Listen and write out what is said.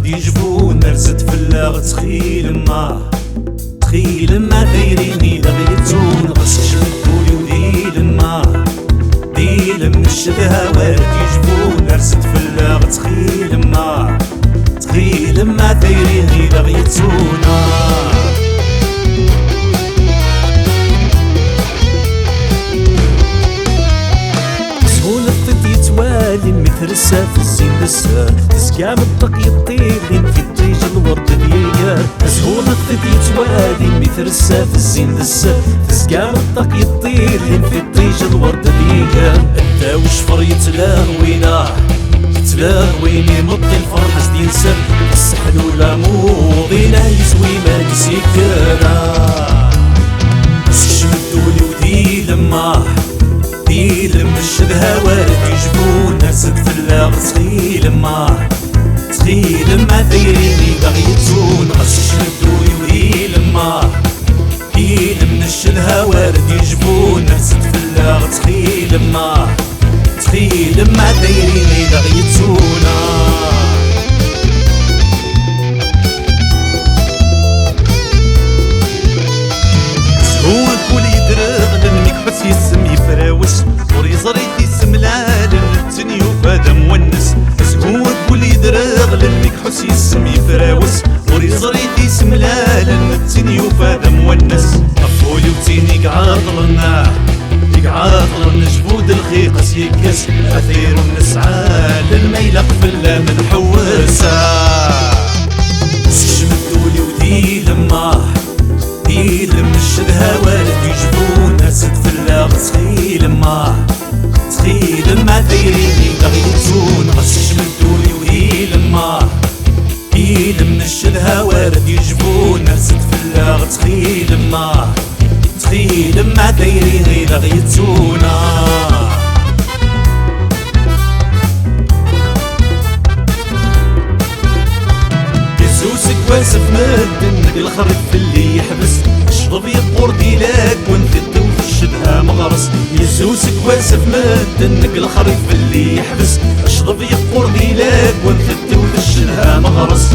يجبون رزت في اللاغ تخيل ما دايريني لغيتون غسش الدولي وديل ما ديل من الشهوات يجبون رزت في اللاغ تخيل ما دايريني لغيتونا يتوالي مثل الساف الزين بالسار تسقى من الطق يطير في الطيج الورد ديال مسهول الطيب يتوالي مثل الساف الزين بالسار تسقى من الطق يطير في الطيج الورد ديال انت وشفر يتلاغويني مطي الفرحة زدين سر السحل ولا موضينا يزوي ما نسيكرا شمدولي ودي لما ديلم الشهوات يجبون رزت في اللاغ تخيل ما دايريني بغيتون غشش الدولي وديلم من الشهوات يجبون رزت في اللاغ تخيل ما دايريني بغيتونا هو الكل يدرغ لنميك حس يسم يفراوس وريزريت يسم العالم التنيو فادا مونس هو الكل يدرغ لنميك حس يسم يفراوس وريزريت يسم العالم التنيو فادا مونس أفولي وتيني قعاطلنا جبود الخيقس يكس أثير النسعى للميلق في الله من حوسا شمدولي وديلم الشهوات يجبون رزت في اللاغ تخيل ما دايريني بغيتون غشش الدولي وديلم من الشهوات يجبون رزت في اللاغ تخيل ما دايريني بغيتونا واسف مدنك الخرف اللي يحبس اشرب يطور ديلاك ونفدو في الشبهة مغرس يزوسك واسف مدنك الخرف اللي يحبس اشرب يطور ديلاك ونفدو في الشبهة مغرس